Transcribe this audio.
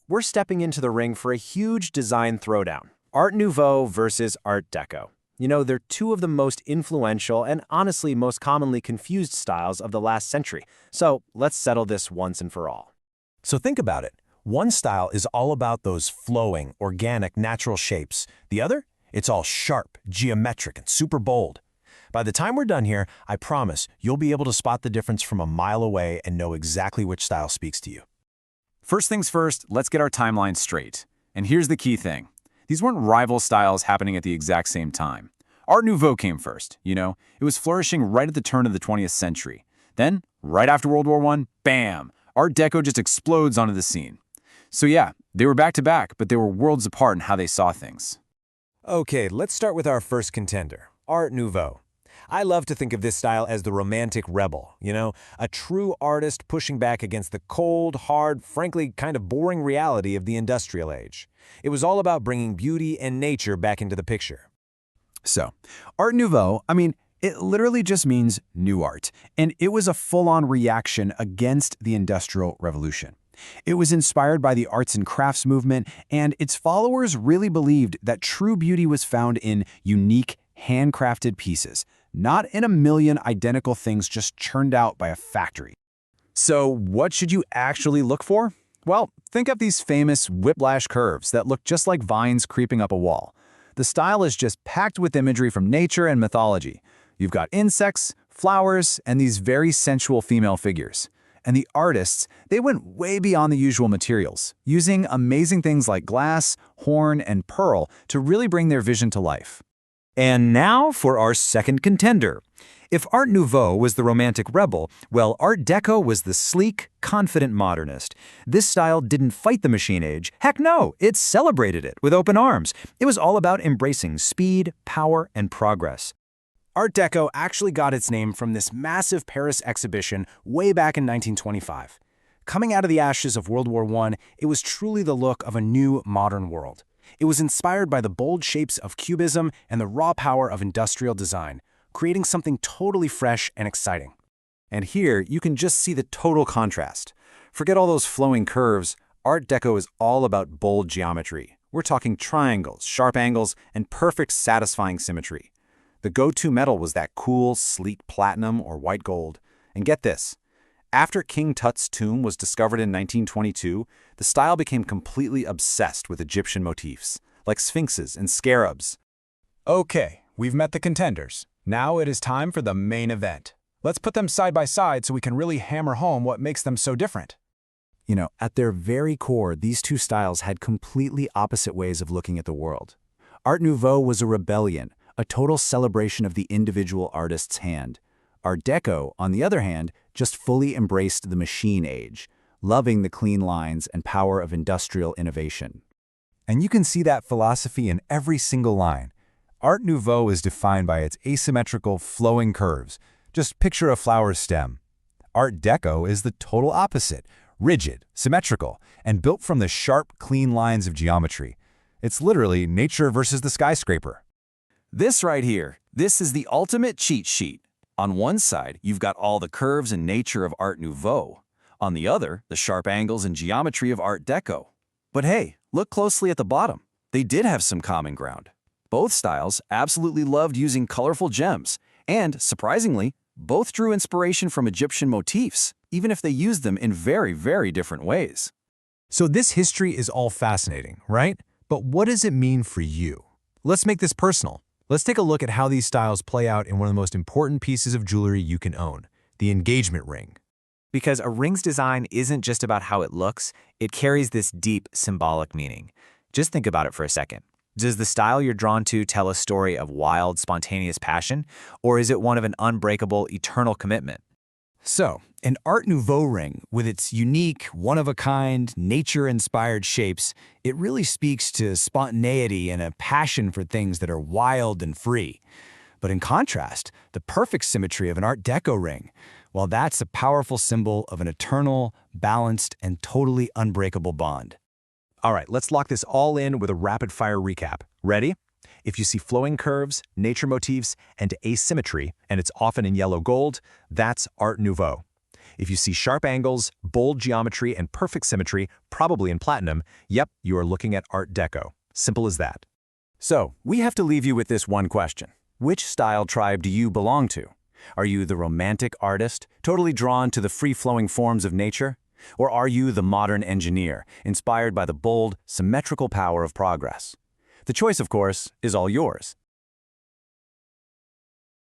We're stepping into the ring for a huge design throwdown. Art Nouveau versus Art Deco. You know, they're two of the most influential and honestly most commonly confused styles of the last century. So let's settle this once and for all. So think about it. One style is all about those flowing, organic, natural shapes. The other? It's all sharp, geometric, and super bold. By the time we're done here, I promise you'll be able to spot the difference from a mile away and know exactly which style speaks to you. First things first, let's get our timeline straight. And here's the key thing. These weren't rival styles happening at the exact same time. Art Nouveau came first, you know. It was flourishing right at the turn of the 20th century. Then, right after World War I, bam! Art Deco just explodes onto the scene. So yeah, they were back to back, but they were worlds apart in how they saw things. Okay, let's start with our first contender, Art Nouveau. I love to think of this style as the romantic rebel, you know, a true artist pushing back against the cold, hard, frankly kind of boring reality of the industrial age. It was all about bringing beauty and nature back into the picture. So, Art Nouveau, it literally just means new art, and it was a full-on reaction against the Industrial Revolution. It was inspired by the arts and crafts movement, and its followers really believed that true beauty was found in unique, handcrafted pieces, not in a million identical things just churned out by a factory. So what should you actually look for? Well, think of these famous whiplash curves that look just like vines creeping up a wall. The style is just packed with imagery from nature and mythology. You've got insects, flowers, and these very sensual female figures. And the artists, they went way beyond the usual materials, using amazing things like glass, horn, and pearl to really bring their vision to life. And now for our second contender. If Art Nouveau was the romantic rebel, well, Art Deco was the sleek, confident modernist. This style didn't fight the machine age. Heck no, it celebrated it with open arms. It was all about embracing speed, power, and progress. Art Deco actually got its name from this massive Paris exhibition way back in 1925. Coming out of the ashes of World War I, it was truly the look of a new, modern world. It was inspired by the bold shapes of Cubism and the raw power of industrial design, creating something totally fresh and exciting. And here, you can just see the total contrast. Forget all those flowing curves. Art Deco is all about bold geometry. We're talking triangles, sharp angles, and perfect, satisfying symmetry. The go-to metal was that cool, sleek platinum or white gold. And get this. After King Tut's tomb was discovered in 1922, the style became completely obsessed with Egyptian motifs, like sphinxes and scarabs. Okay, we've met the contenders. Now it is time for the main event. Let's put them side by side so we can really hammer home what makes them so different. You know, at their very core, these two styles had completely opposite ways of looking at the world. Art Nouveau was a rebellion, a total celebration of the individual artist's hand. Art Deco, on the other hand, just fully embraced the machine age, loving the clean lines and power of industrial innovation. And you can see that philosophy in every single line. Art Nouveau is defined by its asymmetrical, flowing curves. Just picture a flower stem. Art Deco is the total opposite, rigid, symmetrical, and built from the sharp, clean lines of geometry. It's literally nature versus the skyscraper. This right here, this is the ultimate cheat sheet. On one side, you've got all the curves and nature of Art Nouveau. On the other, the sharp angles and geometry of Art Deco. But hey, look closely at the bottom. They did have some common ground. Both styles absolutely loved using colorful gems, and, surprisingly, both drew inspiration from Egyptian motifs, even if they used them in very, very different ways. So this history is all fascinating, right? But what does it mean for you? Let's make this personal. Let's take a look at how these styles play out in one of the most important pieces of jewelry you can own, the engagement ring. Because a ring's design isn't just about how it looks, it carries this deep symbolic meaning. Just think about it for a second. Does the style you're drawn to tell a story of wild, spontaneous passion, or is it one of an unbreakable, eternal commitment? So, an Art Nouveau ring, with its unique, one-of-a-kind, nature-inspired shapes, it really speaks to spontaneity and a passion for things that are wild and free. But in contrast, the perfect symmetry of an Art Deco ring, well, that's a powerful symbol of an eternal, balanced, and totally unbreakable bond. All right, let's lock this all in with a rapid-fire recap. Ready? If you see flowing curves, nature motifs, and asymmetry, and it's often in yellow gold, that's Art Nouveau. If you see sharp angles, bold geometry, and perfect symmetry, probably in platinum, yep, you are looking at Art Deco. Simple as that. So, we have to leave you with this one question. Which style tribe do you belong to? Are you the romantic artist, totally drawn to the free-flowing forms of nature? Or are you the modern engineer, inspired by the bold, symmetrical power of progress? The choice, of course, is all yours.